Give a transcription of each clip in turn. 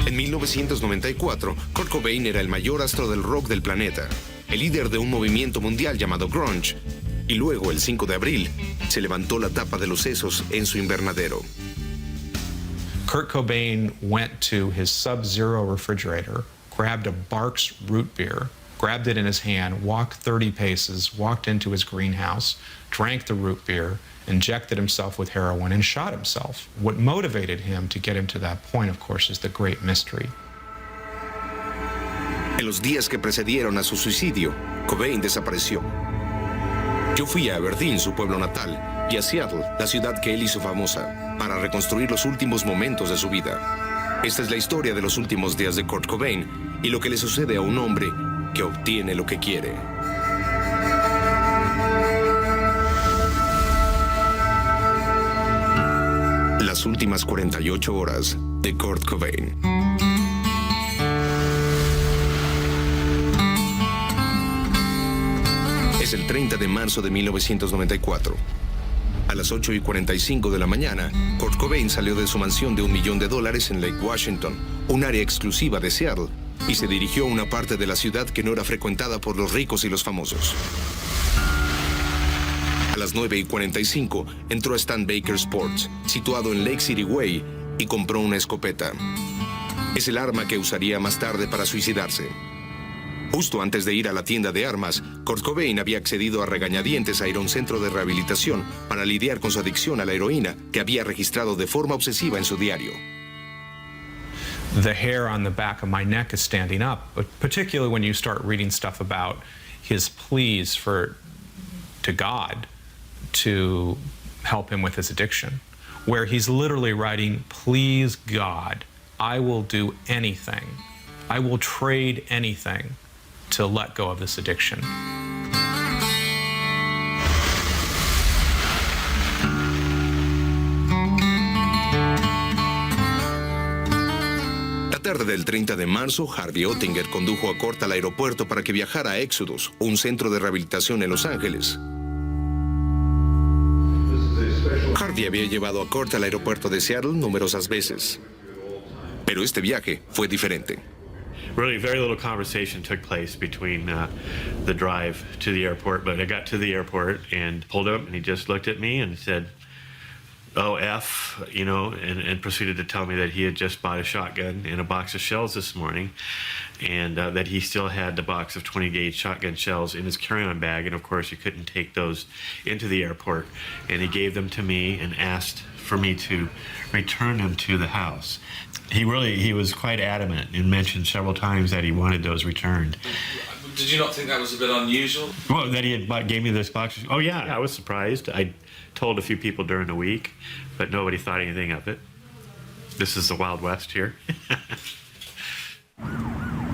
En 1994, Kurt Cobain era el mayor astro del rock del planeta, el líder de un movimiento mundial llamado grunge, y luego, el 5 de abril, se levantó la tapa de los sesos en su invernadero. Kurt Cobain went to his Sub-Zero refrigerator, grabbed a Barq's root beer, grabbed it in his hand, walked 30 paces, walked into his greenhouse, drank the root beer, injected himself with heroin, and shot himself. What motivated him to get him to that point, of course, is the great mystery. En los días que precedieron a su suicidio, Cobain desapareció. Yo fui a Aberdeen, su pueblo natal, y a Seattle, la ciudad que él hizo famosa, para reconstruir los últimos momentos de su vida. Esta es la historia de los últimos días de Kurt Cobain y lo que le sucede a un hombre que obtiene lo que quiere. Las últimas 48 horas de Kurt Cobain. Es el 30 de marzo de 1994. A las 8:45 de la mañana, Kurt Cobain salió de su mansión de $1 millón en Lake Washington, un área exclusiva de Seattle, y se dirigió a una parte de la ciudad que no era frecuentada por los ricos y los famosos. A las 9:45 entró a Stan Baker Sports, situado en Lake City Way, y compró una escopeta. Es el arma que usaría más tarde para suicidarse. Justo antes de ir a la tienda de armas, Kurt Cobain había accedido a regañadientes a ir a un centro de rehabilitación para lidiar con su adicción a la heroína que había registrado de forma obsesiva en su diario. The hair on the back of my neck is standing up, but particularly when you start reading stuff about his pleas to God to help him with his addiction, where he's literally writing, "Please God, I will do anything. I will trade anything to let go of this addiction." La tarde del 30 de marzo, Harvey Ottinger condujo a Kurt al aeropuerto para que viajara a Exodus, un centro de rehabilitación en Los Ángeles. Harvey había llevado a Kurt al aeropuerto de Seattle numerosas veces, pero este viaje fue diferente. Really, very little conversation took place between the drive to the airport, but I got to the airport and pulled up, and he just looked at me and said, "Oh, F," you know, and proceeded to tell me that he had just bought a shotgun and a box of shells this morning, and that he still had the box of 20-gauge shotgun shells in his carry-on bag, and of course he couldn't take those into the airport, and he gave them to me and asked for me to return them to the house. He was quite adamant and mentioned several times that he wanted those returned. Did you not think that was a bit unusual? Well, that he had gave me this box. Oh yeah, I was surprised. I told a few people during the week, but nobody thought anything of it. This is the Wild West here.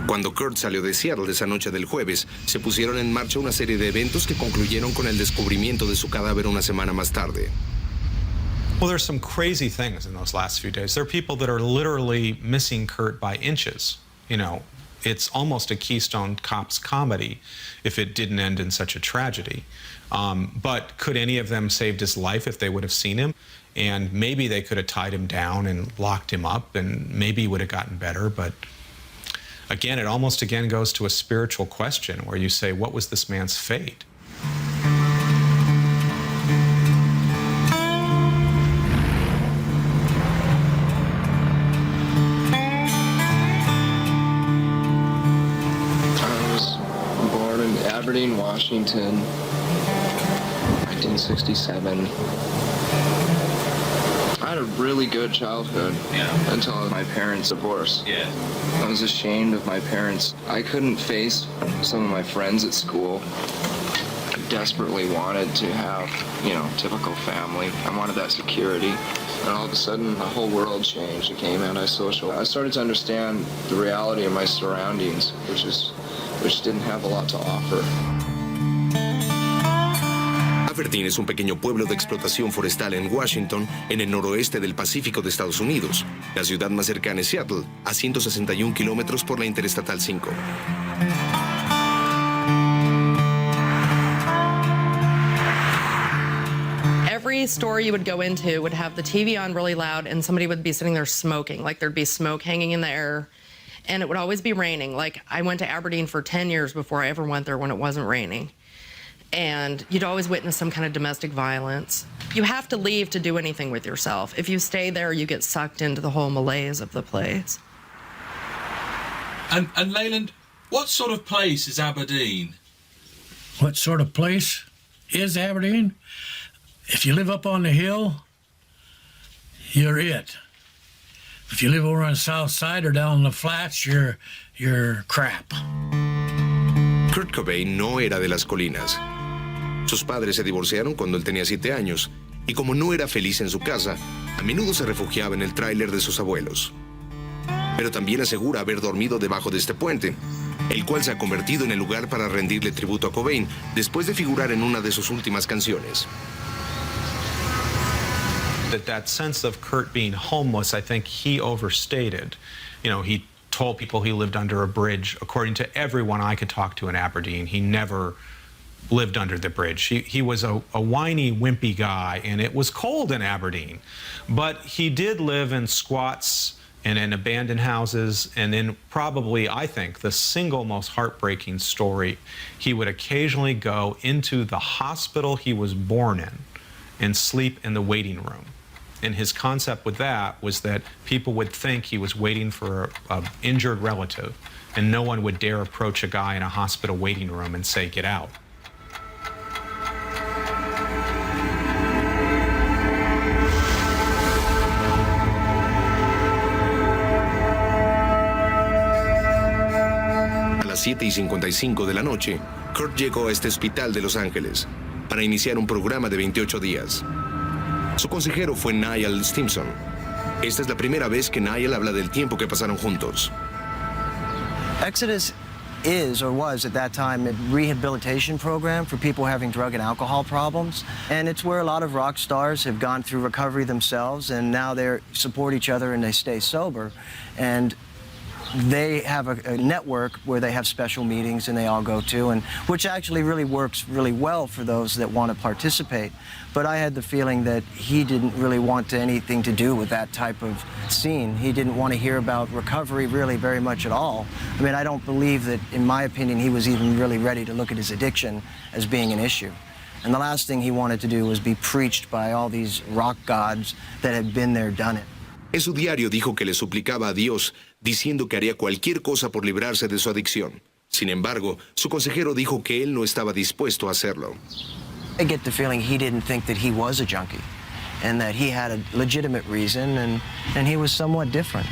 Cuando Kurt salió de Seattle esa noche del jueves, se pusieron en marcha una serie de eventos que concluyeron con el descubrimiento de su cadáver una semana más tarde. Well, there's some crazy things in those last few days. There are people that are literally missing Kurt by inches. You know, it's almost a Keystone Cops comedy if it didn't end in such a tragedy. But could any of them saved his life if they would have seen him? And maybe they could have tied him down and locked him up, and maybe he would have gotten better. But again, it almost again goes to a spiritual question where you say, what was this man's fate? Aberdeen, Washington, 1967. I had a really good childhood until my parents' divorce. I was ashamed of my parents. I couldn't face some of my friends at school. I desperately wanted to have, you know, typical family. I wanted that security. And all of a sudden, the whole world changed. It became antisocial. I started to understand the reality of my surroundings, which didn't have a lot to offer. Aberdeen es un pequeño pueblo de explotación forestal en Washington, en el noroeste del Pacífico de Estados Unidos. La ciudad más cercana es Seattle, a 161 kilómetros por la Interestatal 5. Every every store you would go into would have the TV on really loud and somebody would be sitting there smoking, like there'd be smoke hanging in the air, and it would always be raining. Like I went to Aberdeen for 10 years before I ever went there when it wasn't raining. And you'd always witness some kind of domestic violence. You have to leave to do anything with yourself. If you stay there, you get sucked into the whole malaise of the place. And Leyland, what sort of place is Aberdeen? What sort of place is Aberdeen? If you live up on the hill, you're it. If you live over on the south side or down in the flats, you're crap. Kurt Cobain no era de las colinas. Sus padres se divorciaron cuando él tenía 7 años, y como no era feliz en su casa, a menudo se refugiaba en el tráiler de sus abuelos. Pero también asegura haber dormido debajo de este puente, el cual se ha convertido en el lugar para rendirle tributo a Cobain después de figurar en una de sus últimas canciones. That sense of Kurt being homeless, I think he overstated. You know, he told people he lived under a bridge. According to everyone I could talk to in Aberdeen, he never lived under the bridge. He was a whiny, wimpy guy, and it was cold in Aberdeen. But he did live in squats and in abandoned houses, and in probably, I think, the single most heartbreaking story, he would occasionally go into the hospital he was born in and sleep in the waiting room. And his concept with that was that people would think he was waiting for an injured relative, and no one would dare approach a guy in a hospital waiting room and say, "Get out." A las 7:55 de la noche, Kurt llegó a este hospital de Los Ángeles para iniciar un programa de 28 días. Su consejero fue Niall Stimson. Esta es la primera vez que Niall habla del tiempo que pasaron juntos. Exodus is or was at that time a rehabilitation program for people having drug and alcohol problems. And it's where a lot of rock stars have gone through recovery themselves, and now they support each other and they stay sober. And they have a network where they have special meetings and they all go to, and which actually really works really well for those that want to participate. But I had the feeling that he didn't really want anything to do with that type of scene. He didn't want to hear about recovery really very much at all. I mean, I don't believe that, in my opinion, he was even really ready to look at his addiction as being an issue. And the last thing he wanted to do was be preached by all these rock gods that had been there, done it. En su diario dijo que le suplicaba a Dios, diciendo que haría cualquier cosa por librarse de su adicción. Sin embargo, su consejero dijo que él no estaba dispuesto a hacerlo. I get the feeling he didn't think that he was a junkie and that he had a legitimate reason, and he was somewhat different.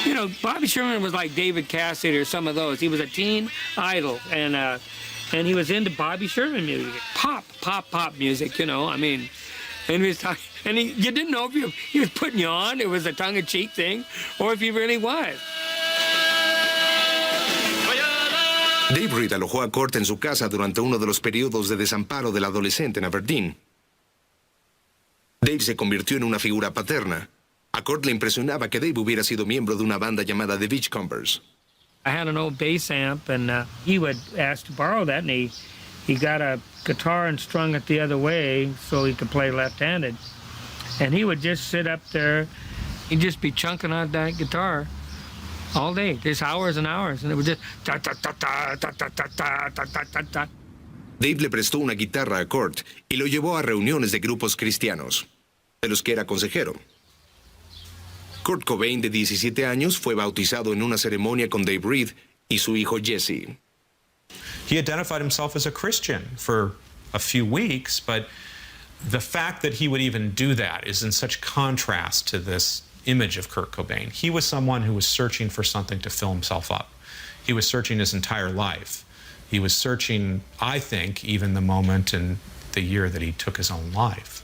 You know, Bobby Sherman was like David Cassidy or some of those. He was a teen idol, and he was into Bobby Sherman music, pop music, you know. I mean, and he was talking, and you didn't know if he was putting you on, it was a tongue-in-cheek thing, or if he really was. Dave Reed alojó a Kurt en su casa durante uno de los periodos de desamparo del adolescente en Aberdeen. Dave se convirtió en una figura paterna. A Kurt le impresionaba que Dave hubiera sido miembro de una banda llamada The Beachcombers. I had an old bass amp, and he would ask to borrow that, and he got a guitar and strung it the other way so he could play left-handed. And he would just sit up there, he'd just be chunking on that guitar all day, just hours and hours, and it would just ta-ta-ta-ta-ta-ta-ta-ta-ta-ta-ta. Dave le prestó una guitarra a Kurt y lo llevó a reuniones de grupos cristianos, de los que era consejero. Kurt Cobain, de 17 años, fue bautizado en una ceremonia con Dave Reed y su hijo Jesse. He identified himself as a Christian for a few weeks, but the fact that he would even do that is in such contrast to this image of Kurt Cobain. He was someone who was searching for something to fill himself up. He was searching his entire life. He was searching, I think, even the moment and the year that he took his own life.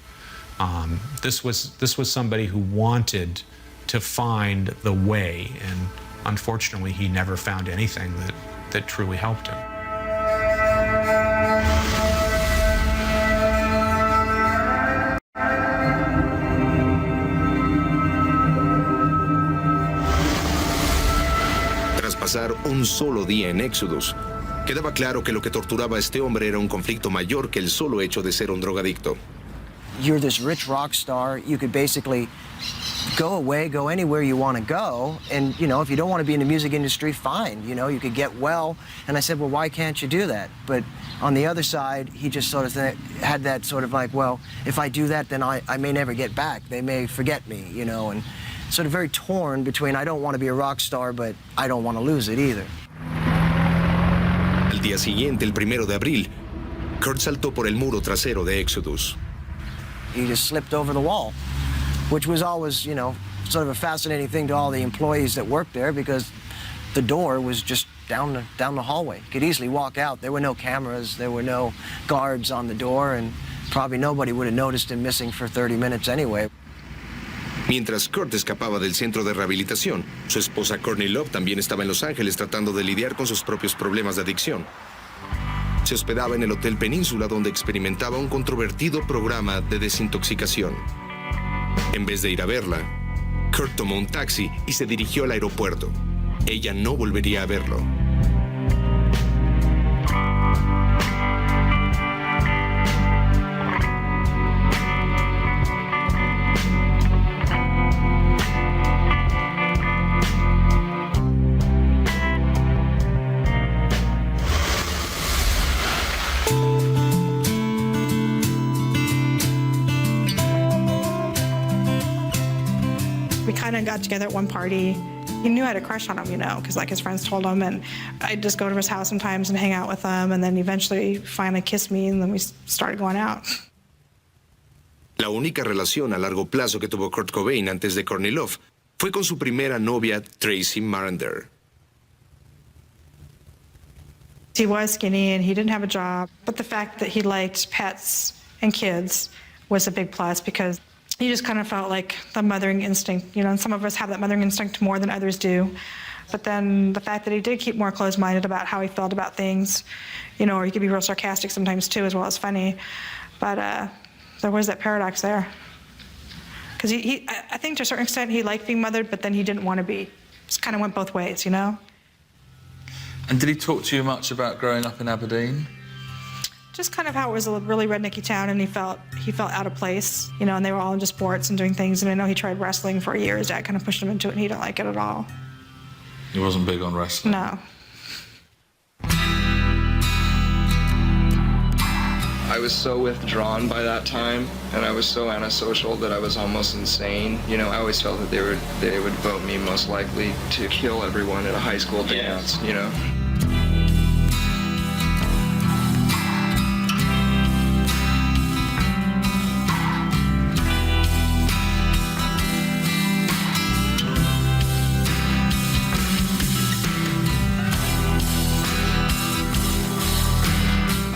This was somebody who wanted to find the way, and unfortunately he never found anything that truly helped him. pasar un solo día en Exodus, quedaba claro que lo que torturaba a este hombre era un conflicto mayor que el solo hecho de ser un drogadicto. You're this rich rock star. You could basically go away, go anywhere you want to go. And, you know, if you don't want to be in the music industry, fine. You know, you could get well. And I said, well, why can't you do that? But on the other side, he just sort of had that sort of like, well, if I do that, then I may never get back. They may forget me, you know, and sort of very torn between I don't want to be a rock star, but I don't want to lose it either. Al día siguiente, el 1 de abril, Kurt saltó por el muro trasero de Exodus. He just slipped over the wall, which was always, you know, sort of a fascinating thing to all the employees that worked there because the door was just down the hallway. You could easily walk out. There were no cameras, there were no guards on the door, and probably nobody would have noticed him missing for 30 minutes anyway. Mientras Kurt escapaba del centro de rehabilitación, su esposa Courtney Love también estaba en Los Ángeles tratando de lidiar con sus propios problemas de adicción. Se hospedaba en el Hotel Península, donde experimentaba un controvertido programa de desintoxicación. En vez de ir a verla, Kurt tomó un taxi y se dirigió al aeropuerto. Ella no volvería a verlo. We kind of got together at one party. He knew I had a crush on him, you know, because like his friends told him, and I'd just go to his house sometimes and hang out with him, and then eventually finally kissed me, and then we started going out. La única relación a largo plazo que tuvo Kurt Cobain antes de Courtney Love fue con su primera novia, Tracy Marander. He was skinny and he didn't have a job, but the fact that he liked pets and kids was a big plus because he just kind of felt like the mothering instinct, you know, and some of us have that mothering instinct more than others do. But then the fact that he did keep more closed-minded about how he felt about things, you know, or he could be real sarcastic sometimes too, as well as funny. But there was that paradox there. Because I think to a certain extent he liked being mothered, but then he didn't want to be. Just kind of went both ways, you know? And did he talk to you much about growing up in Aberdeen? Just kind of how it was a really rednecky town, and he felt out of place, you know, and they were all into sports and doing things. And I know he tried wrestling for a year. His dad kind of pushed him into it, and he didn't like it at all. He wasn't big on wrestling? No. I was so withdrawn by that time, and I was so antisocial that I was almost insane. You know, I always felt that they would vote me most likely to kill everyone at a high school dance, you know?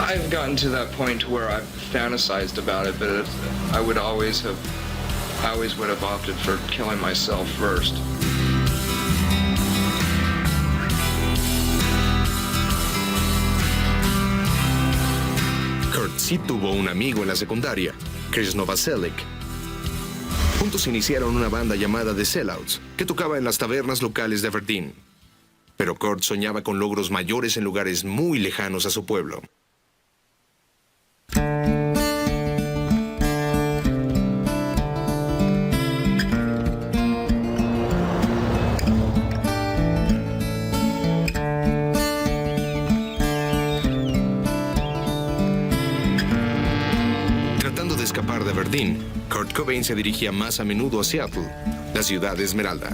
I've gotten to that point where I've fantasized about it, but I would always would have opted for killing myself first. Kurt sí tuvo un amigo en la secundaria, Chris Novoselic. Juntos iniciaron una banda llamada The Sellouts, que tocaba en las tabernas locales de Aberdeen. Pero Kurt soñaba con logros mayores en lugares muy lejanos a su pueblo. Tratando de escapar de Aberdeen, Kurt Cobain se dirigía más a menudo a Seattle, la ciudad de Esmeralda.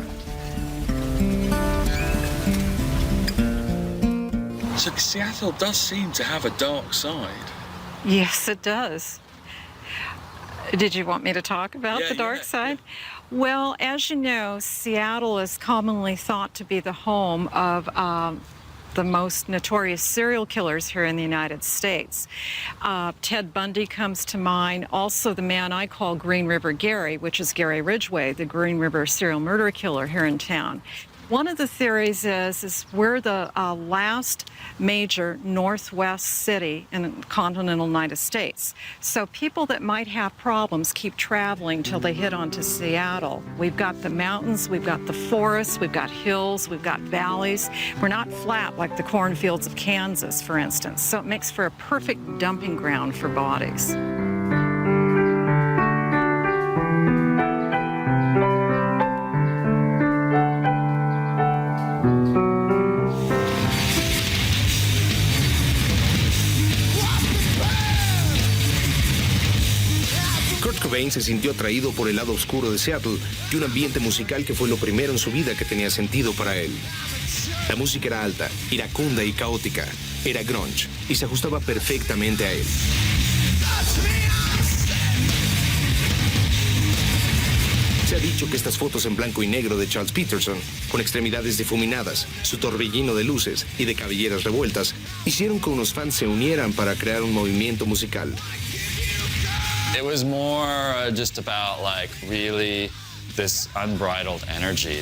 So Seattle does seem to have a dark side. Yes, it does. Did you want me to talk about the dark side? Yeah. Well, as you know, Seattle is commonly thought to be the home of the most notorious serial killers here in the United States. Ted Bundy comes to mind. Also, the man I call Green River Gary, which is Gary Ridgway, the Green River serial murder killer here in town. One of the theories is we're the last major northwest city in the continental United States. So people that might have problems keep traveling till they hit onto Seattle. We've got the mountains, we've got the forests, we've got hills, we've got valleys. We're not flat like the cornfields of Kansas, for instance. So it makes for a perfect dumping ground for bodies. Kurt Cobain se sintió atraído por el lado oscuro de Seattle y un ambiente musical que fue lo primero en su vida que tenía sentido para él. La música era alta, iracunda y caótica, era grunge y se ajustaba perfectamente a él. Se ha dicho que estas fotos en blanco y negro de Charles Peterson, con extremidades difuminadas, su torbellino de luces y de cabelleras revueltas, hicieron que unos fans se unieran para crear un movimiento musical. It was more just about like really this unbridled energy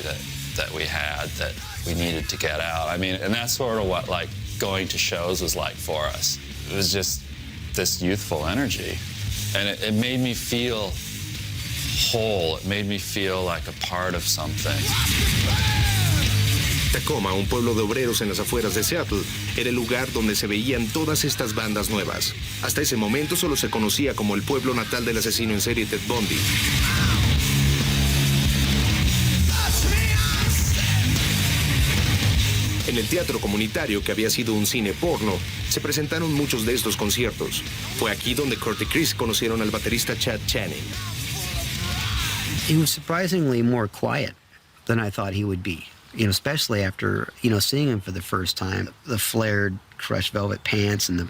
that we had that we needed to get out. I mean, and that's sort of what like going to shows was like for us. It was just this youthful energy, and it made me feel whole. It made me feel like a part of something. Tacoma, un pueblo de obreros en las afueras de Seattle, era el lugar donde se veían todas estas bandas nuevas. Hasta ese momento solo se conocía como el pueblo natal del asesino en serie Ted Bundy. En el teatro comunitario, que había sido un cine porno, se presentaron muchos de estos conciertos. Fue aquí donde Kurt y Chris conocieron al baterista Chad Channing. He was surprisingly more quiet than I thought he would be. Especially after, seeing him for the first time. The flared crushed velvet pants and the,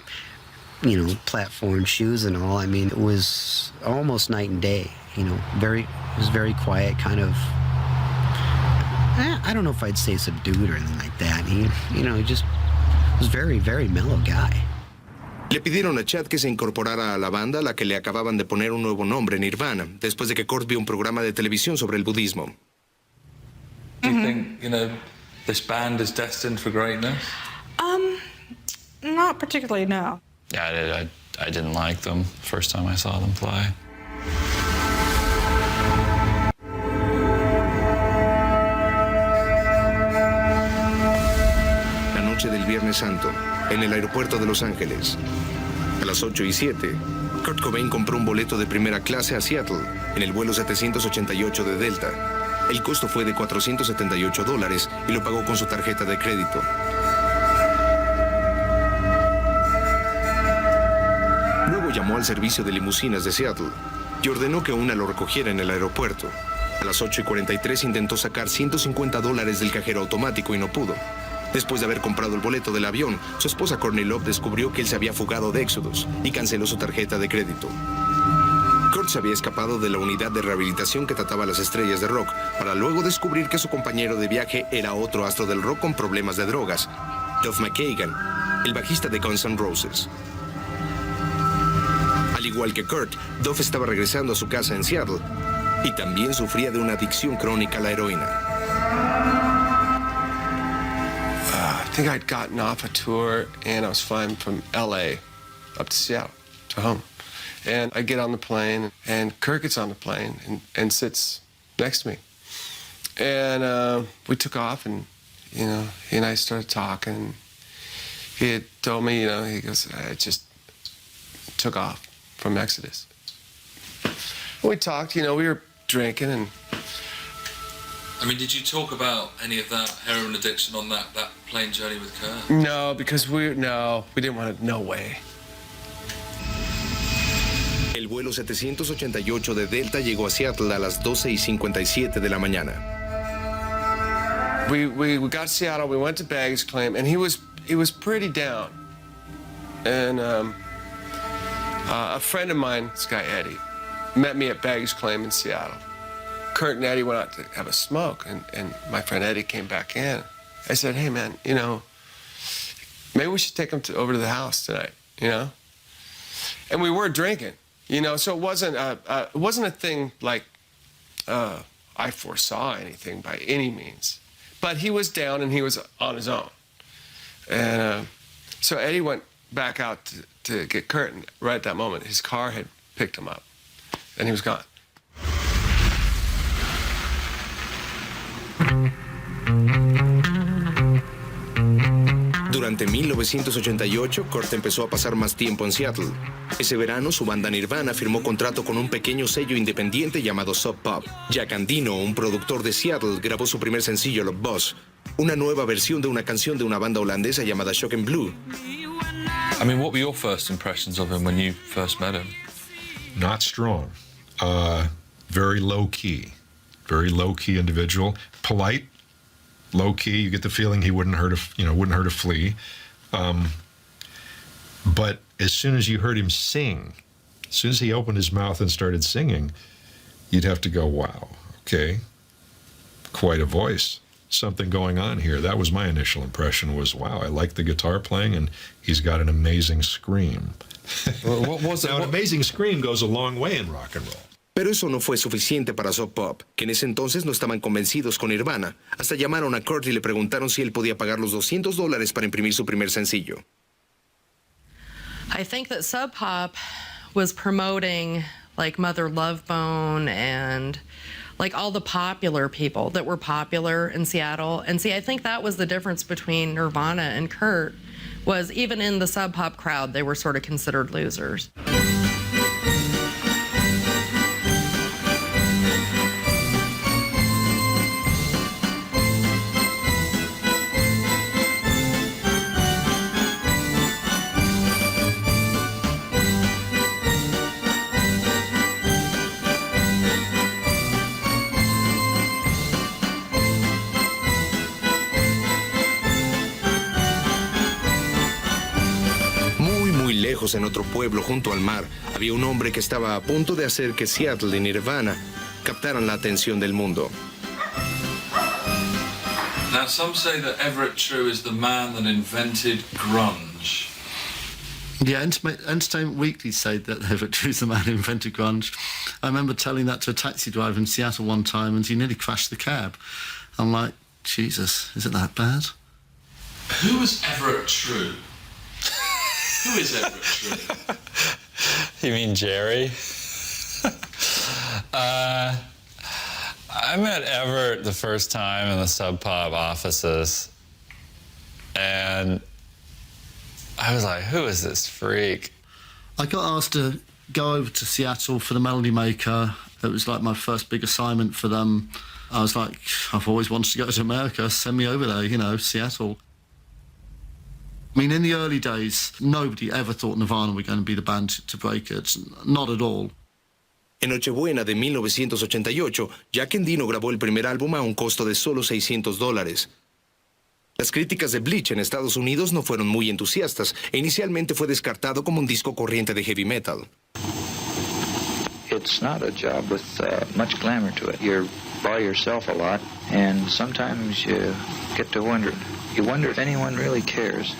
platform shoes and all. I mean, it was almost night and day, it was very quiet, kind of, I don't know if I'd say subdued or anything like that. He just was very, very mellow guy. Le pidieron a Chad que se incorporara a la banda, a la que le acababan de poner un nuevo nombre, Nirvana, después de que Kurt vio un programa de televisión sobre el budismo. Do you think, this band is destined for greatness? Not particularly, no. Yeah, I didn't like them first time I saw them play. La noche del Viernes Santo, en el aeropuerto de Los Ángeles. A las 8:07, Kurt Cobain compró un boleto de primera clase a Seattle, en el vuelo 788 de Delta. El costo fue de $478 y lo pagó con su tarjeta de crédito. Luego llamó al servicio de limusinas de Seattle y ordenó que una lo recogiera en el aeropuerto. A las 8:43 intentó sacar $150 del cajero automático y no pudo. Después de haber comprado el boleto del avión, su esposa Courtney Love descubrió que él se había fugado de Exodus y canceló su tarjeta de crédito. Kurt se había escapado de la unidad de rehabilitación que trataba a las estrellas de rock, para luego descubrir que su compañero de viaje era otro astro del rock con problemas de drogas, Duff McKagan, el bajista de Guns N' Roses. Al igual que Kurt, Duff estaba regresando a su casa en Seattle y también sufría de una adicción crónica a la heroína. I think I'd gotten off a tour and I was flying from LA up to Seattle, to home. And I get on the plane, and Kurt gets on the plane and sits next to me. And we took off, and, he and I started talking. He had told me, he goes, I just took off from Exodus. We talked, we were drinking, and... I mean, did you talk about any of that heroin addiction on that plane journey with Kurt? No, because we didn't want to, no way. El vuelo 788 de Delta llegó a Seattle a las 12:57 de la mañana. We got to Seattle, we went to baggage claim, and he was pretty down. And a friend of mine, this guy Eddie, met me at baggage claim in Seattle. Kurt and Eddie went out to have a smoke, and my friend Eddie came back in. I said, hey man, maybe we should take him over to the house tonight, And we were drinking. So it wasn't a thing like I foresaw anything by any means. But he was down and he was on his own. And so Eddie went back out to get Kurt, and right at that moment, his car had picked him up, and he was gone. Durante 1988, Kurt empezó a pasar más tiempo en Seattle. Ese verano, su banda Nirvana firmó contrato con un pequeño sello independiente llamado Sub Pop. Jack Endino, un productor de Seattle, grabó su primer sencillo, Love Buzz, una nueva versión de una canción de una banda holandesa llamada Shock and Blue. I mean, what were your first impressions of him when you first met him? Not strong. Very low-key. Very low-key individual. Polite. Low-key. You get the feeling he wouldn't hurt a flea. But as soon as you heard him sing, as soon as he opened his mouth and started singing, you'd have to go, wow, okay, quite a voice. Something going on here. That was my initial impression was, wow, I like the guitar playing and he's got an amazing scream. What was it? Now, an amazing scream goes a long way in rock and roll. Pero eso no fue suficiente para Sub Pop, que en ese entonces no estaban convencidos con Nirvana, hasta llamaron a Kurt y le preguntaron si él podía pagar los $200 para imprimir su primer sencillo. I think that Sub Pop was promoting like Mother Love Bone and like all the popular people that were popular in Seattle. And see, I think that was the difference between Nirvana and Kurt, was even in the Sub Pop crowd, they were sort of considered losers. En otro pueblo junto al mar, había un hombre que estaba a punto de hacer que Seattle y Nirvana captaran la atención del mundo. Now, some say that Everett True is the man that invented grunge. Yeah, Entertainment Weekly said that Everett True's the man who invented grunge. I remember telling that to a taxi driver in Seattle one time, and he nearly crashed the cab. I'm like, Jesus, is it that bad? Who was Everett True? Who is Everett True? You mean Jerry? I met Everett the first time in the Sub Pop offices, and I was like, who is this freak? I got asked to go over to Seattle for the Melody Maker. It was like my first big assignment for them. I was like, I've always wanted to go to America. Send me over there, Seattle. I mean, in the early days, nobody ever thought Nirvana were going to be the band to break it. Not at all. En Nochebuena de 1988, Jack Endino grabó el primer álbum a un costo de solo $600. Las críticas de Bleach en Estados Unidos no fueron muy entusiastas e inicialmente fue descartado como un disco corriente de heavy metal. It's not a job with much glamour to it. You're by yourself a lot, and sometimes you get to wonder. You wonder if anyone really cares.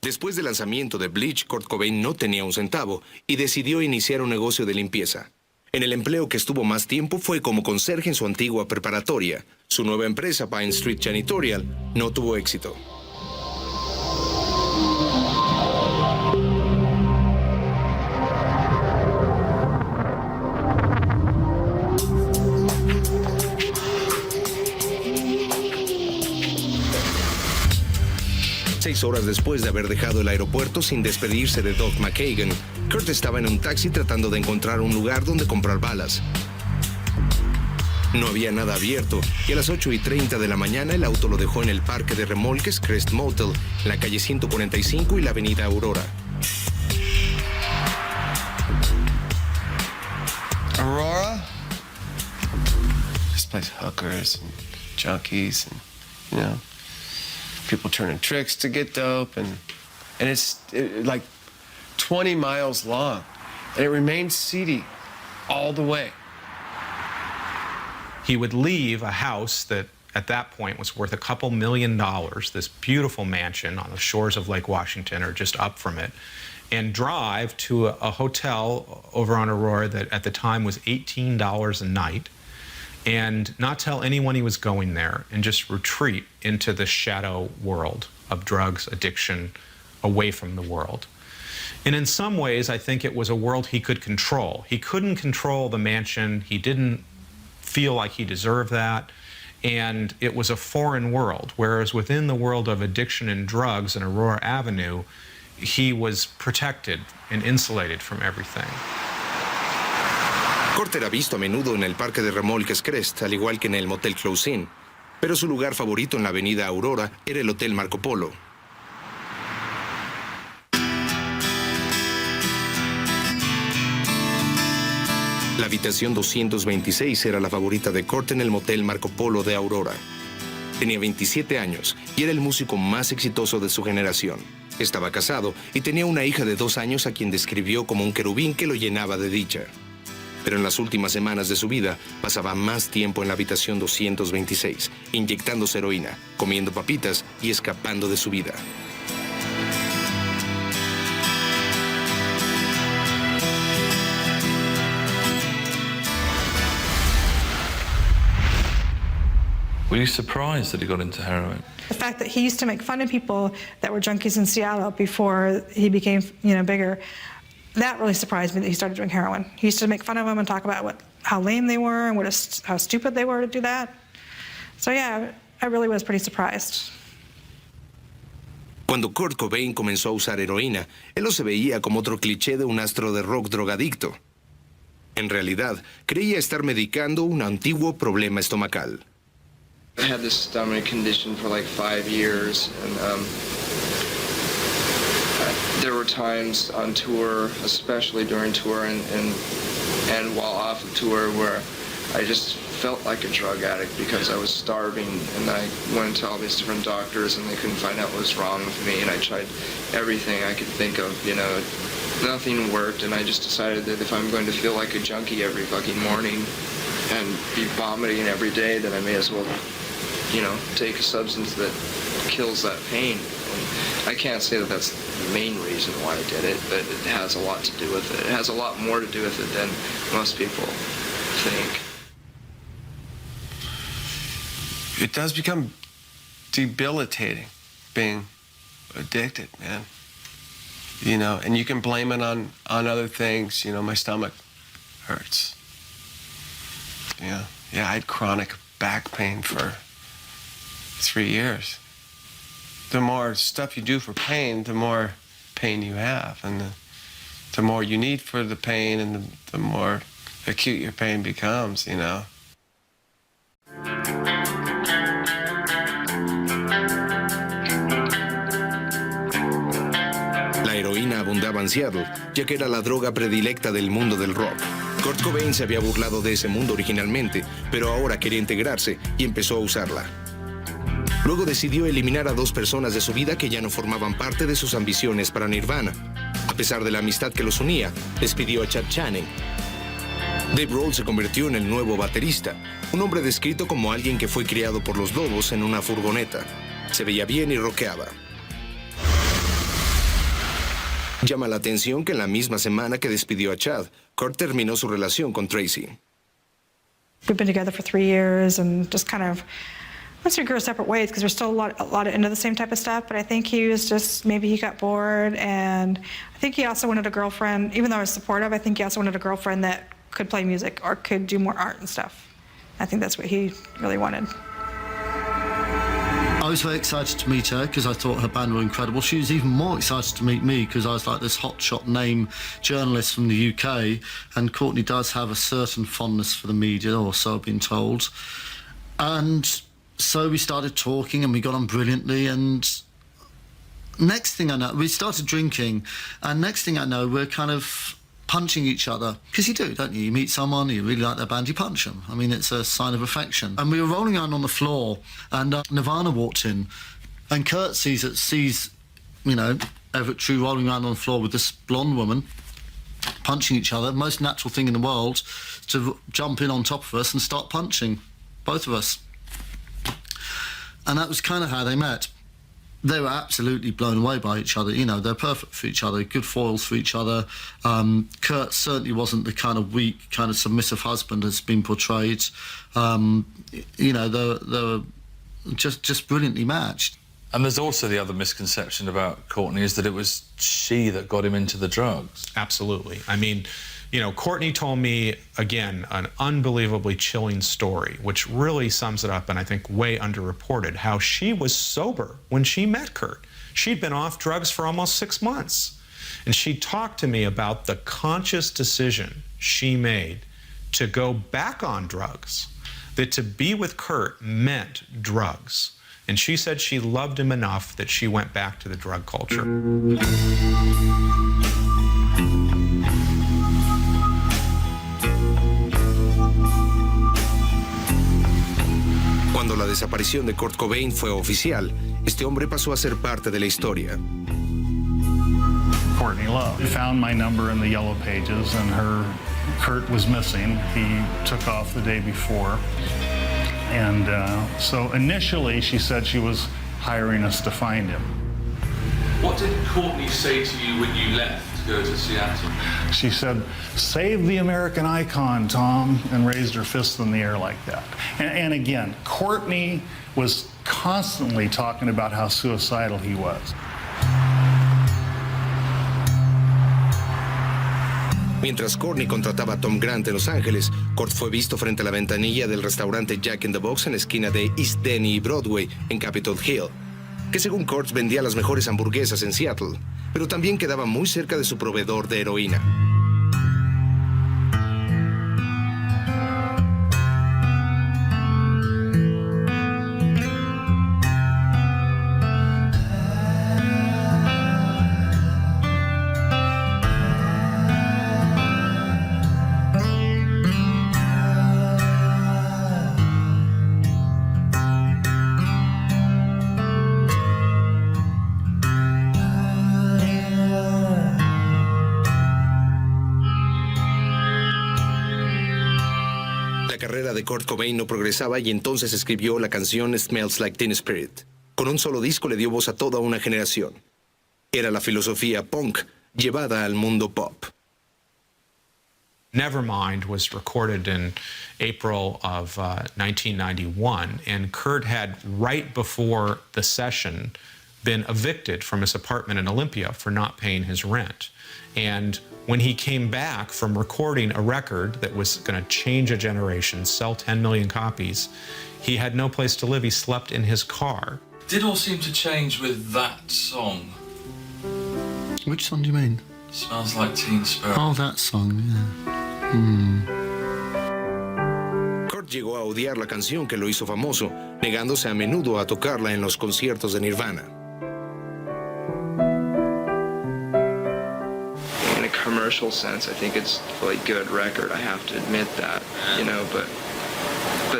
Después del lanzamiento de Bleach, Kurt Cobain no tenía un centavo y decidió iniciar un negocio de limpieza. En el empleo que estuvo más tiempo fue como conserje en su antigua preparatoria. Su nueva empresa, Pine Street Janitorial, no tuvo éxito. Seis horas después de haber dejado el aeropuerto sin despedirse de Doug McKagan, Kurt estaba en un taxi tratando de encontrar un lugar donde comprar balas. No había nada abierto y a las 8:30 de la mañana el auto lo dejó en el parque de remolques Crest Motel, en la calle 145 y la avenida Aurora. Aurora? This place, hookers and junkies and, people turning tricks to get dope, and it's like 20 miles long, and it remains seedy all the way. He would leave a house that at that point was worth a couple $1 million, this beautiful mansion on the shores of Lake Washington or just up from it, and drive to a hotel over on Aurora that at the time was $18 a night. and not tell anyone he was going there and just retreat into the shadow world of drugs, addiction, away from the world. And in some ways, I think it was a world he could control. He couldn't control the mansion. He didn't feel like he deserved that. And it was a foreign world, whereas within the world of addiction and drugs in Aurora Avenue, he was protected and insulated from everything. Kurt era visto a menudo en el parque de remolques Crest, al igual que en el motel Close Inn, pero su lugar favorito en la avenida Aurora era el Hotel Marco Polo. La habitación 226 era la favorita de Kurt en el motel Marco Polo de Aurora. Tenía 27 años y era el músico más exitoso de su generación. Estaba casado y tenía una hija de 2 años a quien describió como un querubín que lo llenaba de dicha. Pero en las últimas semanas de su vida pasaba más tiempo en la habitación 226, inyectándose heroína, comiendo papitas y escapando de su vida. Were you surprised that he got into heroin? The fact that he used to make fun of people that were junkies in Seattle before he became, bigger, that really surprised me that he started doing heroin. He used to make fun of them and talk about how lame they were and how stupid they were to do that. So yeah, I really was pretty surprised. Cuando Kurt Cobain comenzó a usar heroína, él no se veía como otro cliché de un astro de rock drogadicto. En realidad, creía estar medicando un antiguo problema estomacal. I had this stomach condition for like 5 years, and there were times on tour, especially during tour and while off of tour, where I just felt like a drug addict because I was starving, and I went to all these different doctors and they couldn't find out what was wrong with me, and I tried everything I could think of, nothing worked, and I just decided that if I'm going to feel like a junkie every fucking morning and be vomiting every day, then I may as well take a substance that kills that pain. And I can't say that that's the main reason why I did it, but it has a lot to do with it. It has a lot more to do with it than most people think. It does become debilitating being addicted, man. And you can blame it on other things. My stomach hurts. Yeah, I had chronic back pain for 3 years. The more stuff you do for pain, the more pain you have, and the more you need for the pain, and the more acute your pain becomes, La heroína abundaba en Seattle, ya que era la droga predilecta del mundo del rock. Kurt Cobain se había burlado de ese mundo originalmente, pero ahora quería integrarse y empezó a usarla. Luego decidió eliminar a 2 personas de su vida que ya no formaban parte de sus ambiciones para Nirvana. A pesar de la amistad que los unía, despidió a Chad Channing. Dave Grohl se convirtió en el nuevo baterista, un hombre descrito como alguien que fue criado por los Lobos en una furgoneta. Se veía bien y rockeaba. Llama la atención que en la misma semana que despidió a Chad, Kurt terminó su relación con Tracy. We've been together for 3 years and just kind of once we grew separate ways because we're still a lot into the same type of stuff, but I think he was just, maybe he got bored, and I think he also wanted a girlfriend, even though I was supportive, I think he also wanted a girlfriend that could play music or could do more art and stuff. I think that's what he really wanted. I was very excited to meet her because I thought her band were incredible. She was even more excited to meet me because I was like this hotshot name journalist from the UK, and Courtney does have a certain fondness for the media, or so I've been told. And so we started talking and we got on brilliantly, and next thing I know, we started drinking, and next thing I know, we're kind of punching each other. Because you do, don't you? You meet someone, you really like their band, you punch them. I mean, it's a sign of affection. And we were rolling around on the floor, and Nirvana walked in, and Kurt sees Everett True rolling around on the floor with this blonde woman, punching each other. Most natural thing in the world, to jump in on top of us and start punching, both of us. And that was kind of how they met. they were absolutely blown away by each other. You know, they're perfect for each other, good foils for each other. Kurt certainly wasn't the kind of weak, kind of submissive husband that's been portrayed. You know, they were just brilliantly matched. And there's also the other misconception about Courtney is that it was she that got him into the drugs. Absolutely. I mean, you know, Courtney told me, again, an unbelievably chilling story, which really sums it up and I think way underreported, how she was sober when she met Kurt. She'd been off drugs for almost 6 months. And she talked to me about the conscious decision she made to go back on drugs, that to be with Kurt meant drugs. And she said she loved him enough that she went back to the drug culture. Cuando la desaparición de Kurt Cobain fue oficial, este hombre pasó a ser parte de la historia. Courtney Love found my number in the yellow pages, and Kurt was missing. He took off the day before. And so initially she said she was hiring us to find him. What did Courtney say to you when you left to go to Seattle? She said, "Save the American icon, Tom," and raised her fist in the air like that. And again, Courtney was constantly talking about how suicidal he was. Mientras Courtney contrataba a Tom Grant en Los Ángeles, Kurt fue visto frente a la ventanilla del restaurante Jack in the Box en la esquina de East Denny y Broadway en Capitol Hill, que según Kurt vendía las mejores hamburguesas en Seattle, pero también quedaba muy cerca de su proveedor de heroína. La carrera de Kurt Cobain no progresaba y entonces escribió la canción Smells Like Teen Spirit. Con un solo disco le dio voz a toda una generación. Era la filosofía punk llevada al mundo pop. Nevermind was recorded in April of 1991, and Kurt had, right before the session, been evicted from his apartment in Olympia for not paying his rent. And when he came back from recording a record that was going to change a generation, sell 10 million copies, he had no place to live. He slept in his car. Did all seem to change with that song? Which song do you mean? Smells Like Teen Spirit. Oh, that song, yeah. Kurt llegó a odiar la canción que lo hizo famoso, negándose a menudo a tocarla en los conciertos de Nirvana. In a commercial sense, I think it's a really good record. I have to admit that, you know, but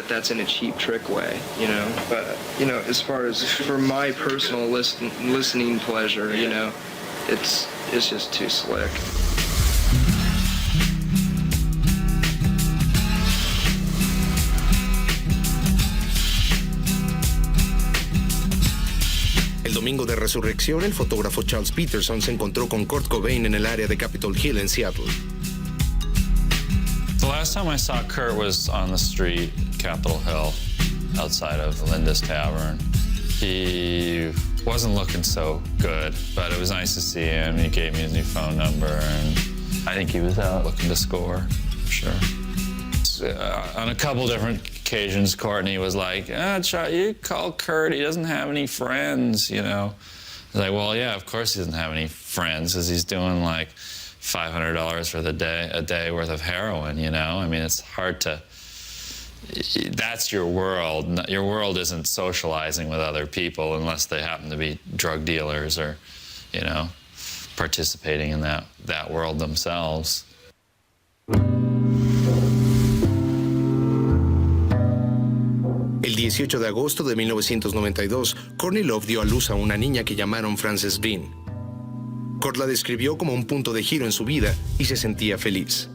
that's in a cheap trick way, you know. But, you know, as far as for my personal listening pleasure, you know, it's just too slick. El domingo de resurrección, el fotógrafo Charles Peterson se encontró con Kurt Cobain en el área de Capitol Hill en Seattle. The last time I saw Kurt was on the street, Capitol Hill, outside of Linda's Tavern. He wasn't looking so good, but it was nice to see him. He gave me his new phone number, and I think he was out looking to score, for sure. On a couple different occasions, Courtney was like, you call Kurt, he doesn't have any friends, you know. I was like, well, yeah, of course he doesn't have any friends, because he's doing like $500 for a day worth of heroin, you know? I mean, it's hard to, that's your world. Your world isn't socializing with other people unless they happen to be drug dealers or, you know, participating in that world themselves. El 18 de agosto de 1992, Courtney Love dio a luz a una niña que llamaron Frances Bean. Kurt la describió como un punto de giro en su vida y se sentía feliz.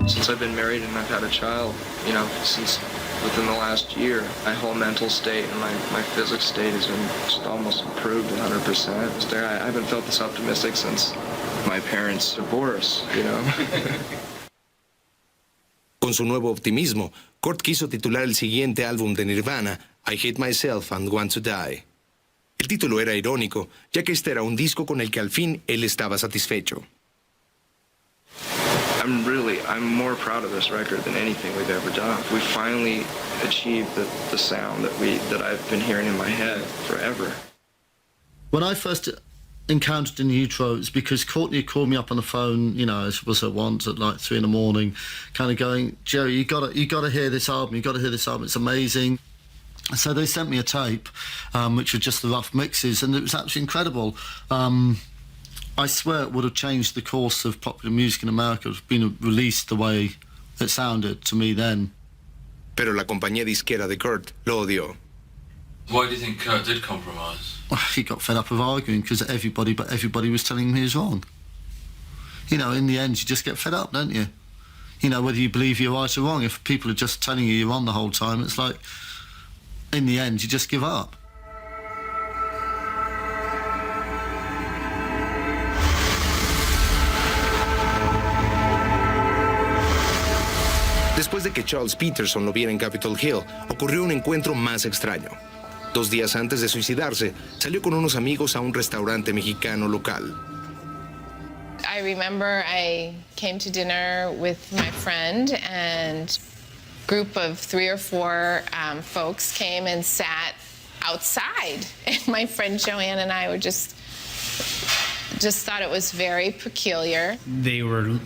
Since I've been married and I've had a child, you know, since within the last year. My whole mental state and my physics state has been just almost improved 100%. I haven't felt this optimistic since my parents' divorce, you know. Con su nuevo optimismo, Kurt quiso titular el siguiente álbum de Nirvana, I Hate Myself and Want to Die. El título era irónico, ya que este era un disco con el que al fin él estaba satisfecho. I'm more proud of this record than anything we've ever done. We finally achieved the sound that I've been hearing in my head forever. When I first encountered In Utero, it was because Courtney had called me up on the phone, you know, as was her wont at like 3 a.m, kind of going, Jerry, you gotta hear this album. You gotta hear this album. It's amazing. So they sent me a tape, which were just the rough mixes, and it was absolutely incredible. I swear it would have changed the course of popular music in America. It would have been released the way it sounded to me then. Pero la compañía disquera de Kurt lo odió. Why do you think Kurt did compromise? He got fed up of arguing because everybody was telling him he was wrong. You know, in the end, you just get fed up, don't you? You know, whether you believe you're right or wrong, if people are just telling you you're wrong the whole time, it's like, in the end, you just give up. Después de que Charles Peterson lo viera en Capitol Hill, ocurrió un encuentro más extraño. 2 días antes de suicidarse, salió con unos amigos a un restaurante mexicano local. I remember I came to dinner with my friend, and a group of 3 or 4 folks came and sat outside. And my friend Joanne and I were just thought it was very peculiar. They were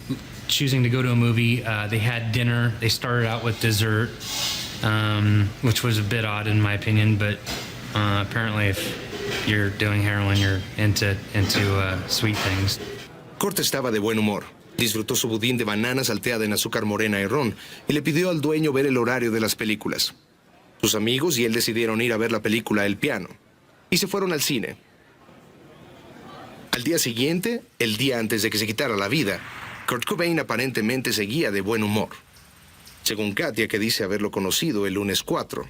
choosing to go to a movie. They had dinner. They started out with dessert, which was a bit odd in my opinion, but apparently if you're doing heroin, you're into sweet things. Kurt estaba de buen humor. Disfrutó su budín de banana salteada en azúcar morena y ron y le pidió al dueño ver el horario de las películas. Sus amigos y él decidieron ir a ver la película El Piano y se fueron al cine. Al día siguiente, el día antes de que se quitara la vida, Kurt Cobain aparentemente seguía de buen humor. Según Katia, que dice haberlo conocido el lunes 4.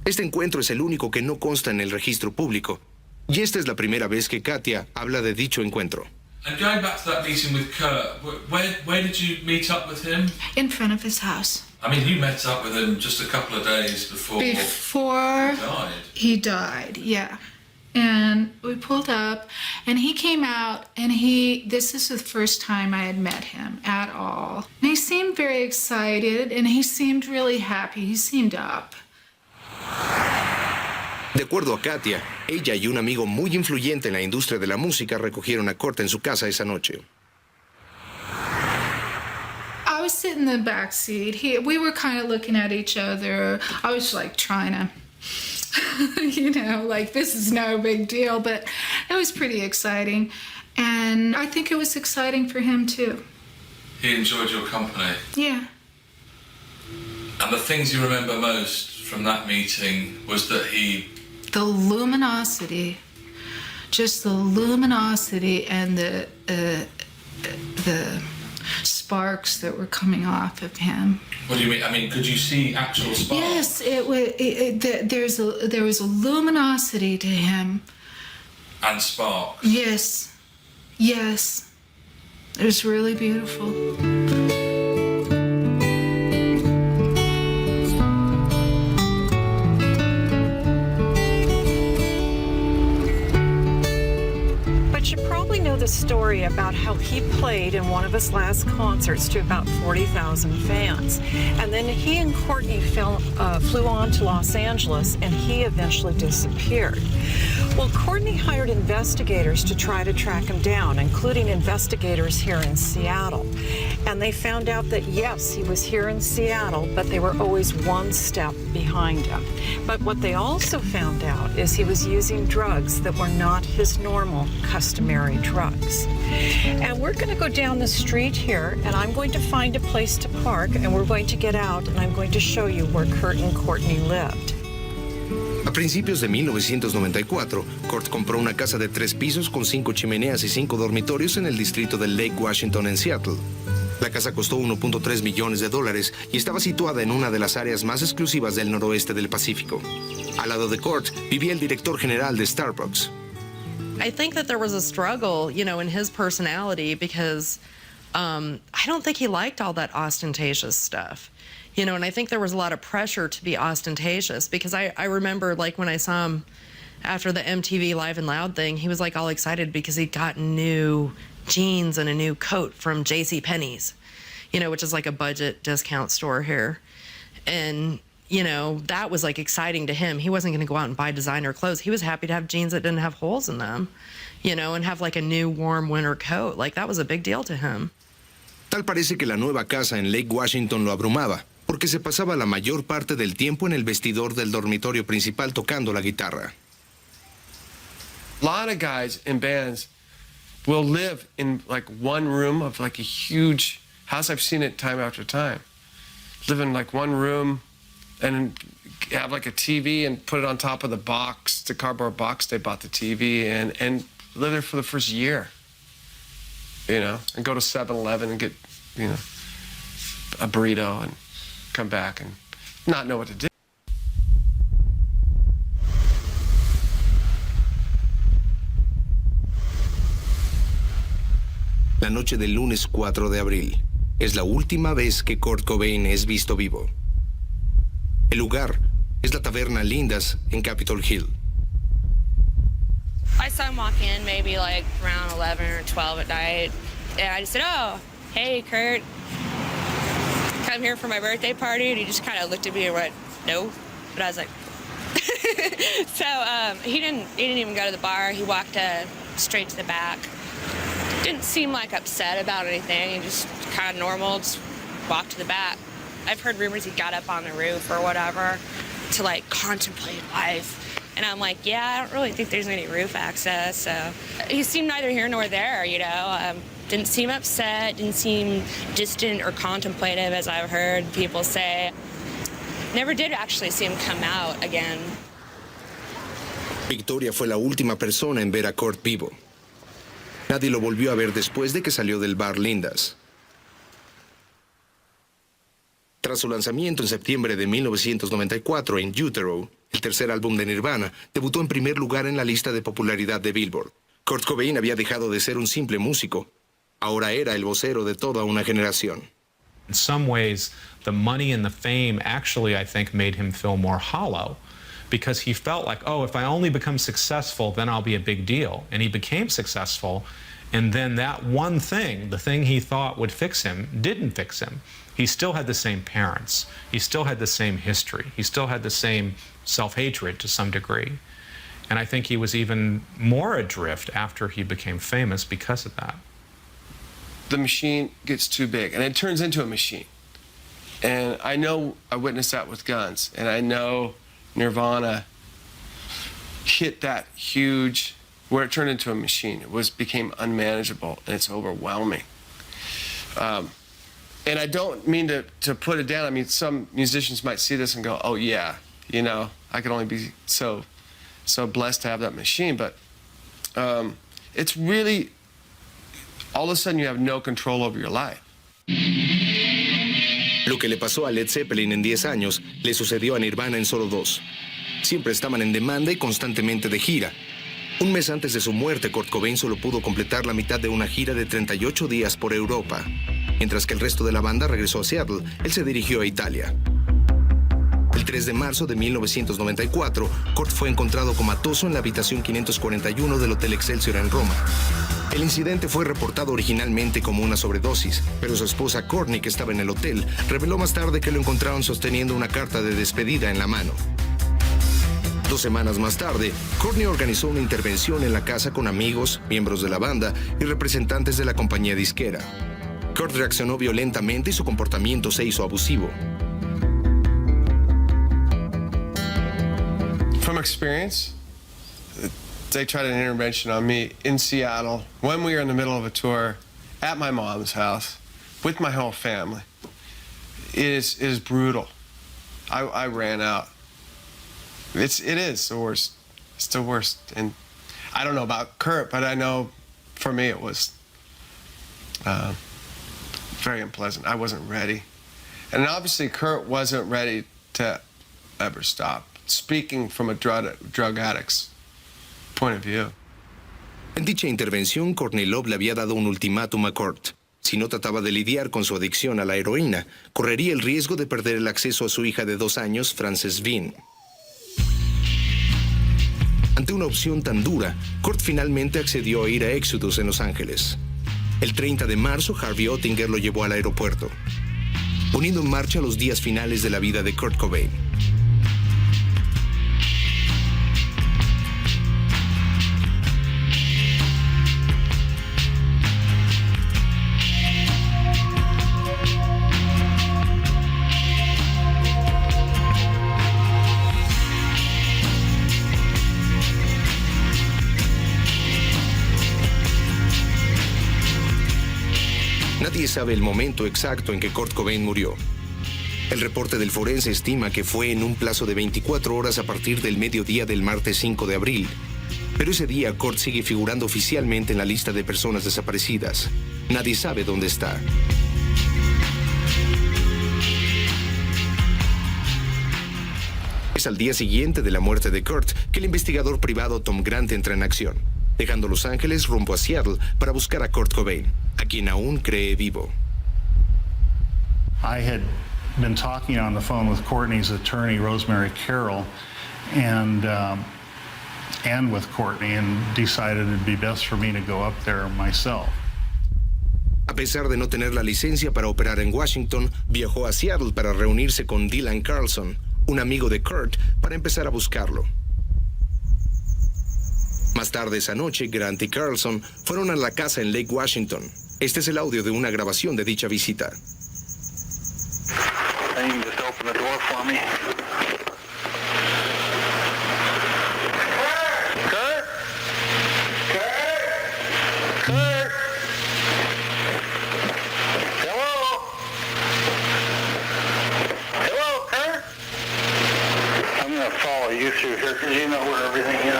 Este encuentro es el único que no consta en el registro público, y esta es la primera vez que Katia habla de dicho encuentro. And going back to that meeting with Kurt, where did you meet up with him? In front of his house. I mean, you met up with him just a couple of days before he died. He died, yeah. And we pulled up, and he came out, and this is the first time I had met him at all. And he seemed very excited, and he seemed really happy. He seemed up. De acuerdo a Katia, ella y un amigo muy influyente en la industria de la música recogieron a Kurt en su casa esa noche. I was sitting in the back seat. We were kind of looking at each other. I was like trying to, you know, like this is no big deal, but it was pretty exciting. And I think it was exciting for him too. He enjoyed your company. Yeah. And the things you remember most from that meeting was that the luminosity, just the luminosity and the sparks that were coming off of him. What do you mean? I mean, could you see actual sparks? Yes, there was a luminosity to him. And sparks? Yes, yes. It was really beautiful. You probably know the story about how he played in one of his last concerts to about 40,000 fans. And then he and Courtney flew on to Los Angeles, and he eventually disappeared. Well, Courtney hired investigators to try to track him down, including investigators here in Seattle. And they found out that, yes, he was here in Seattle, but they were always one step behind him. But what they also found out is he was using drugs that were not his normal customary drugs. And we're going to go down the street here, and I'm going to find a place to park, and we're going to get out, and I'm going to show you where Kurt and Courtney lived. A principios de 1994, Kurt compró una casa de 3 pisos con 5 chimeneas y 5 dormitorios en el distrito de Lake Washington en Seattle. La casa costó $1.3 millones y estaba situada en una de las áreas más exclusivas del noroeste del Pacífico. Al lado de Kurt vivía el director general de Starbucks. I think that there was a struggle, you know, in his personality because I don't think he liked all that ostentatious stuff. You know, and I think there was a lot of pressure to be ostentatious because I remember, like, when I saw him after the MTV Live and Loud thing, he was, like, all excited because he'd gotten new jeans and a new coat from JCPenney's, you know, which is like a budget discount store here. And, you know, that was, like, exciting to him. He wasn't going to go out and buy designer clothes. He was happy to have jeans that didn't have holes in them, you know, and have, like, a new warm winter coat. Like, that was a big deal to him. Tal parece que la nueva casa en Lake Washington lo abrumaba, porque se pasaba la mayor parte del tiempo en el vestidor del dormitorio principal tocando la guitarra. A lot of guys in bands will live in like one room of like a huge house. I've seen it time after time. Live in like one room and have like a TV and put it on top of the box, the cardboard box they bought the TV in, and live there for the first year. You know, and go to 7-Eleven and get, you know, a burrito and come back and not know what to do. La noche del lunes 4 de abril es la última vez que Kurt Cobain es visto vivo. El lugar es la taberna Linda's en Capitol Hill. I saw him walk in maybe like around 11 or 12 at night, and I just said, "Oh, hey, Kurt, come here for my birthday party?" And he just kind of looked at me and went, "No," but I was like, so he didn't even go to the bar. He walked straight to the back. Didn't seem like upset about anything. He just kind of normal, just walked to the back. I've heard rumors he got up on the roof or whatever to like contemplate life. And I'm like, yeah, I don't really think there's any roof access. So he seemed neither here nor there, you know. Didn't seem upset, didn't seem distant or contemplative, as I've heard people say. Never did actually see him come out again. Victoria fue la última persona en ver a Kurt vivo. Nadie lo volvió a ver después de que salió del bar Linda's. Tras su lanzamiento en septiembre de 1994 en Utero, el tercer álbum de Nirvana, debutó en primer lugar en la lista de popularidad de Billboard. Kurt Cobain había dejado de ser un simple músico. Ahora era el vocero de toda una generación. In some ways, the money and the fame actually, I think, made him feel more hollow because he felt like, oh, if I only become successful, then I'll be a big deal. And he became successful, and then that one thing, the thing he thought would fix him, didn't fix him. He still had the same parents. He still had the same history. He still had the same self-hatred to some degree. And I think he was even more adrift after he became famous because of that. The machine gets too big, and it turns into a machine. And I know I witnessed that with Guns, and I know Nirvana hit that huge, where it turned into a machine. It became unmanageable, and it's overwhelming. And I don't mean to put it down. I mean, some musicians might see this and go, oh yeah, you know, I could only be so blessed to have that machine. But it's really, all of a sudden you have no control over your life. Lo que le pasó a Led Zeppelin en 10 años, le sucedió a Nirvana en solo 2. Siempre estaban en demanda y constantemente de gira. Un mes antes de su muerte, Kurt Cobain solo pudo completar la mitad de una gira de 38 días por Europa. Mientras que el resto de la banda regresó a Seattle, él se dirigió a Italia. El 3 de marzo de 1994, Kurt fue encontrado comatoso en la habitación 541 del Hotel Excelsior en Roma. El incidente fue reportado originalmente como una sobredosis, pero su esposa Courtney, que estaba en el hotel, reveló más tarde que lo encontraron sosteniendo una carta de despedida en la mano. 2 semanas más tarde, Courtney organizó una intervención en la casa con amigos, miembros de la banda y representantes de la compañía disquera. Kurt reaccionó violentamente y su comportamiento se hizo abusivo. From experience, they tried an intervention on me in Seattle when we were in the middle of a tour at my mom's house with my whole family. It is brutal. I ran out. It is the worst. It's the worst. And I don't know about Kurt, but I know for me it was very unpleasant. I wasn't ready. And obviously Kurt wasn't ready to ever stop, speaking from a drug addict's point of view. En dicha intervención, Courtney Love le había dado un ultimátum a Kurt. Si no trataba de lidiar con su adicción a la heroína, correría el riesgo de perder el acceso a su hija de 2 años, Frances Bean. Ante una opción tan dura, Kurt finalmente accedió a ir a Exodus en Los Ángeles. El 30 de marzo, Harvey Ottinger lo llevó al aeropuerto, poniendo en marcha los días finales de la vida de Kurt Cobain. Nadie sabe el momento exacto en que Kurt Cobain murió. El reporte del forense estima que fue en un plazo de 24 horas a partir del mediodía del martes 5 de abril. Pero ese día Kurt sigue figurando oficialmente en la lista de personas desaparecidas. Nadie sabe dónde está. Es al día siguiente de la muerte de Kurt que el investigador privado Tom Grant entra en acción, dejando Los Ángeles rumbo a Seattle para buscar a Kurt Cobain, a quien aún cree vivo. I had been talking on the phone with Courtney's attorney, Rosemary Carroll, and with Courtney, and decided it'd be best for me to go up there myself. A pesar de no tener la licencia para operar en Washington, viajó a Seattle para reunirse con Dylan Carlson, un amigo de Kurt, para empezar a buscarlo. Más tarde esa noche, Grant y Carlson fueron a la casa en Lake Washington. Este es el audio de una grabación de dicha visita. You can just open the door for me. Kurt? Kurt? Kurt? Hello? Hello, Kurt? I'm going to follow you through here because you know where everything is.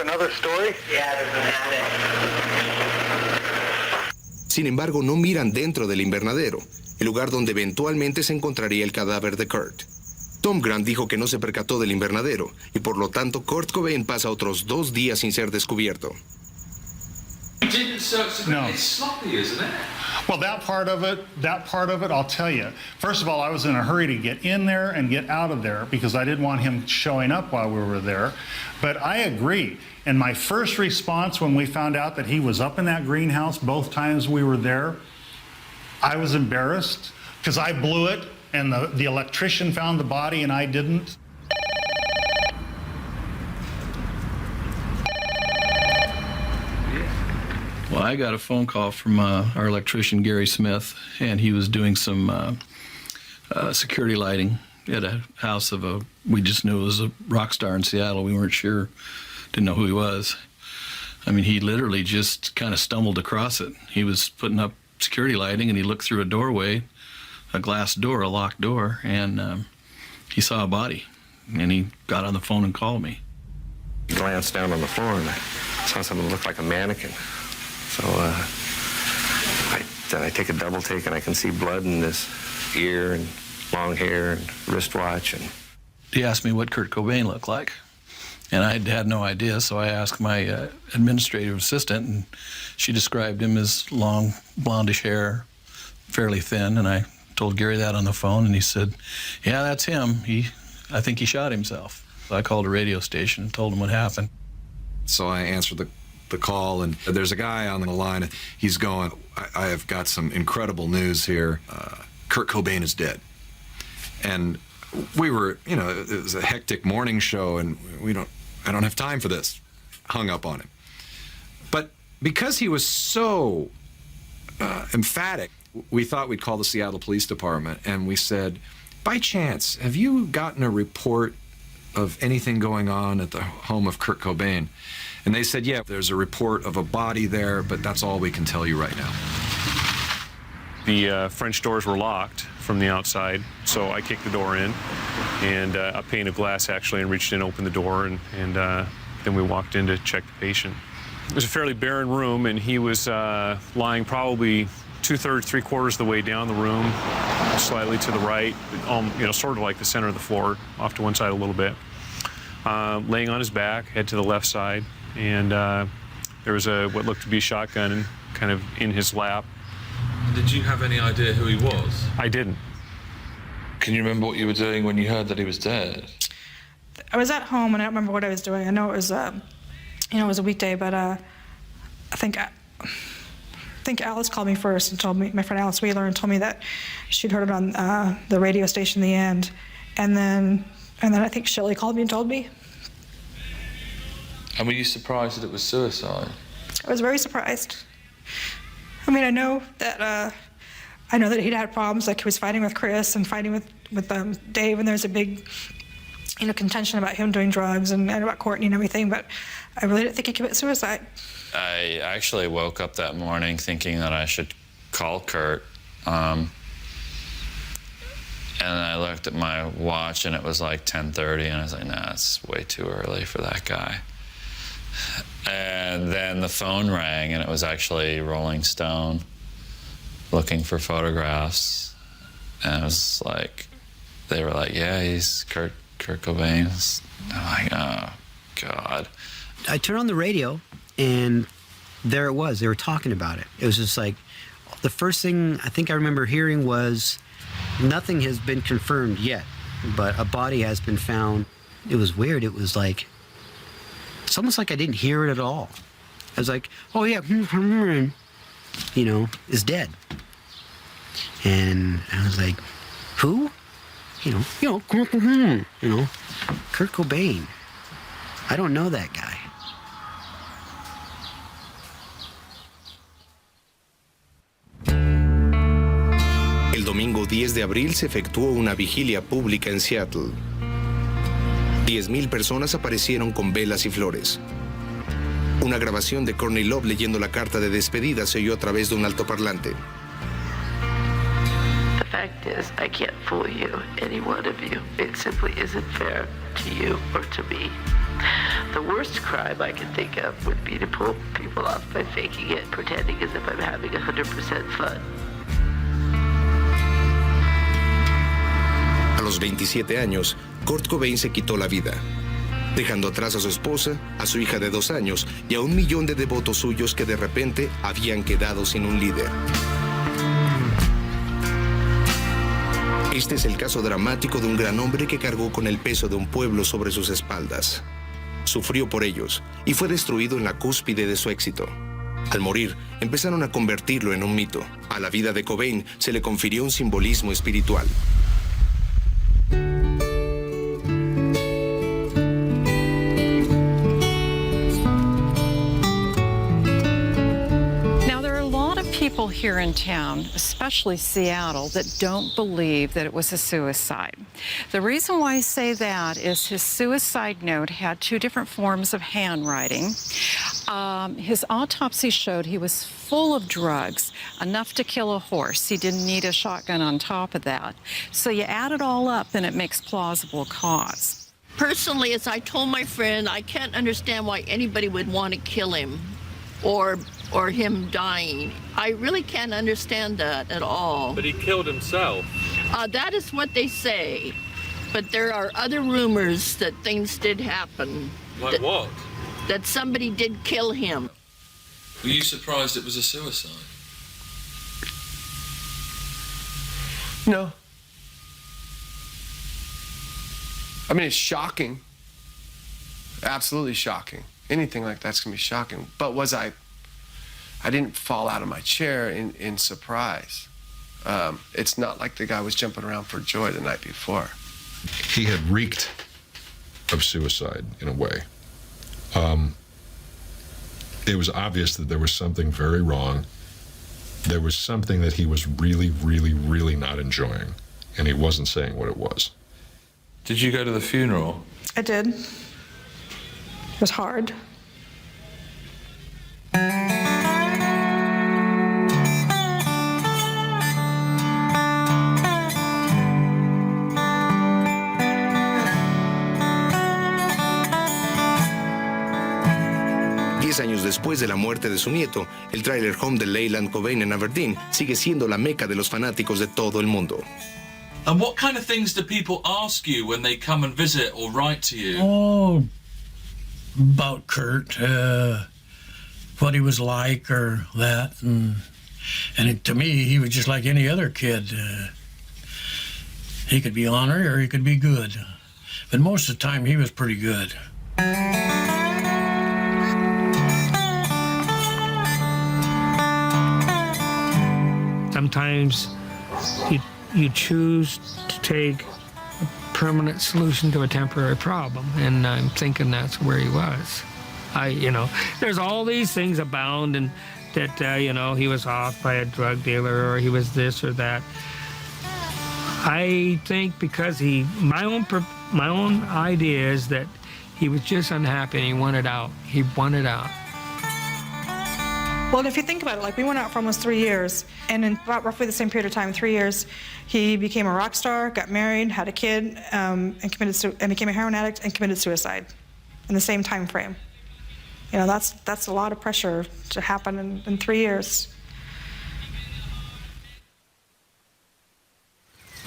Another story? Yeah, there's an attic. Sin embargo, no miran dentro del invernadero, el lugar donde eventualmente se encontraría el cadáver de Kurt. Tom Grant dijo que no se percató del invernadero y por lo tanto Kurt Cobain pasa otros 2 días sin ser descubierto. No. It's sloppy, isn't it? Well, that part of it, I'll tell you. First of all, I was in a hurry to get in there and get out of there because I didn't want him showing up while we were there. But I agree. And my first response when we found out that he was up in that greenhouse both times we were there, I was embarrassed because I blew it and the electrician found the body and I didn't. Well, I got a phone call from our electrician, Gary Smith, and he was doing some security lighting at a house of we just knew it was a rock star in Seattle. We weren't sure, didn't know who he was. I mean, he literally just kind of stumbled across it. He was putting up security lighting, and he looked through a doorway, a glass door, a locked door, and he saw a body, and he got on the phone and called me. I glanced down on the floor, and I saw something that looked like a mannequin. So I take a double take, and I can see blood in this ear and long hair and wristwatch. And he asked me what Kurt Cobain looked like, and I had no idea, so I asked my administrative assistant, and she described him as long, blondish hair, fairly thin, and I told Gary that on the phone, and he said, yeah, that's him. I think he shot himself. So I called a radio station and told him what happened. So I answered the call, and there's a guy on the line. He's going, I have got some incredible news here. Kurt Cobain is dead. And we were, it was a hectic morning show, and I don't have time for this. Hung up on him. But because he was so emphatic, we thought we'd call the Seattle Police Department, and we said, by chance, have you gotten a report of anything going on at the home of Kurt Cobain? And they said, yeah, there's a report of a body there, but that's all we can tell you right now. The French doors were locked from the outside, so I kicked the door in, and a pane of glass actually, and reached in, opened the door, and there then we walked in to check the patient. It was a fairly barren room, and he was lying probably 2/3, 3/4 of the way down the room, slightly to the right, sort of like the center of the floor, off to one side a little bit. Laying on his back, head to the left side, and there was what looked to be a shotgun kind of in his lap. Did you have any idea who he was? I didn't. Can you remember what you were doing when you heard that he was dead? I was at home, and I don't remember what I was doing. I know it was, it was a weekday, but I think Alice called me first and told me, my friend Alice Wheeler, and told me that she'd heard it on the radio station in the end, and then I think Shelley called me and told me. And were you surprised that it was suicide? I was very surprised. I mean, I know that he'd had problems, like he was fighting with Chris and fighting with Dave, and there's a big, contention about him doing drugs and about Courtney and everything, but I really didn't think he committed suicide. I actually woke up that morning thinking that I should call Kurt, and I looked at my watch and it was like 10:30, and I was like, nah, it's way too early for that guy. And then the phone rang, and it was actually Rolling Stone looking for photographs, and it was like, they were like, yeah, he's Kurt Cobain. I'm like, oh God. I turned on the radio, and there it was. They were talking about it. It was just like, the first thing I think I remember hearing was, nothing has been confirmed yet, but a body has been found. It was weird. It was like, it's almost like I didn't hear it at all. I was like, oh yeah, is dead. And I was like, who? Kurt Cobain. I don't know that guy. El domingo 10 de abril se efectuó una vigilia pública en Seattle. 10,000 personas aparecieron con velas y flores. Una grabación de Courtney Love leyendo la carta de despedida se oyó a través de un altoparlante. The fact is, I can't fool you, any one of you. It simply isn't fair to you or to me. The worst crime I can think of would be to pull people off by faking it, pretending as if I'm having 100% fun. A los 27 años, Kurt Cobain se quitó la vida, dejando atrás a su esposa, a su hija de 2 años y a 1 millón de devotos suyos que de repente habían quedado sin un líder. Este es el caso dramático de un gran hombre que cargó con el peso de un pueblo sobre sus espaldas. Sufrió por ellos y fue destruido en la cúspide de su éxito. Al morir, empezaron a convertirlo en un mito. A la vida de Cobain se le confirió un simbolismo espiritual. People here in town, especially Seattle, that don't believe that it was a suicide. The reason why I say that is his suicide note had 2 different forms of handwriting. His autopsy showed he was full of drugs, enough to kill a horse. He didn't need a shotgun on top of that. So you add it all up and it makes plausible cause. Personally, as I told my friend, I can't understand why anybody would want to kill him or him dying. I really can't understand that at all. But he killed himself. That is what they say. But there are other rumors that things did happen. Like what? That somebody did kill him. Were you surprised it was a suicide? No. I mean, it's shocking. Absolutely shocking. Anything like that's gonna be shocking. But I didn't fall out of my chair in surprise. It's not like the guy was jumping around for joy the night before. He had reeked of suicide in a way. It was obvious that there was something very wrong. There was something that he was really, really, really not enjoying, and he wasn't saying what it was. Did you go to the funeral? I did. It was hard. después de la muerte de su nieto, el trailer home de Leyland Cobain en Aberdeen sigue siendo la meca de los fanáticos de todo el mundo. And what kind of things do people ask you when they come and visit or write to you? Oh, about Kurt, what he was like or that. And to me, he was just like any other kid. He could be ornery or he could be good. But most of the time, he was pretty good. Sometimes you choose to take a permanent solution to a temporary problem, and I'm thinking that's where he was. There's all these things abound, and that he was off by a drug dealer or he was this or that. I think because my own idea is that he was just unhappy and he wanted out. He wanted out. Well, if you think about it, like we went out for almost 3 years, and in about roughly the same period of time, 3 years, he became a rock star, got married, had a kid, and became a heroin addict and committed suicide in the same time frame. That's a lot of pressure to happen in 3 years.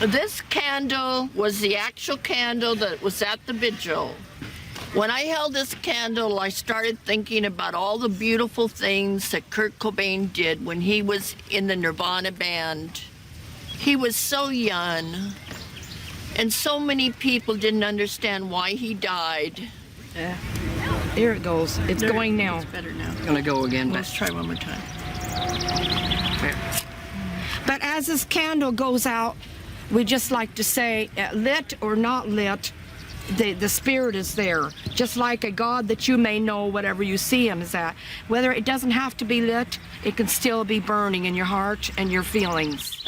This candle was the actual candle that was at the vigil. When I held this candle, I started thinking about all the beautiful things that Kurt Cobain did when he was in the Nirvana band. He was so young, and so many people didn't understand why he died. Yeah. Here it goes. It's going now. It's better now. It's going to go again. Let's try one more time. But as this candle goes out, we just like to say, lit or not lit, the spirit is there. Just like a God that you may know, whatever you see him is at. Whether it doesn't have to be lit, it can still be burning in your heart and your feelings.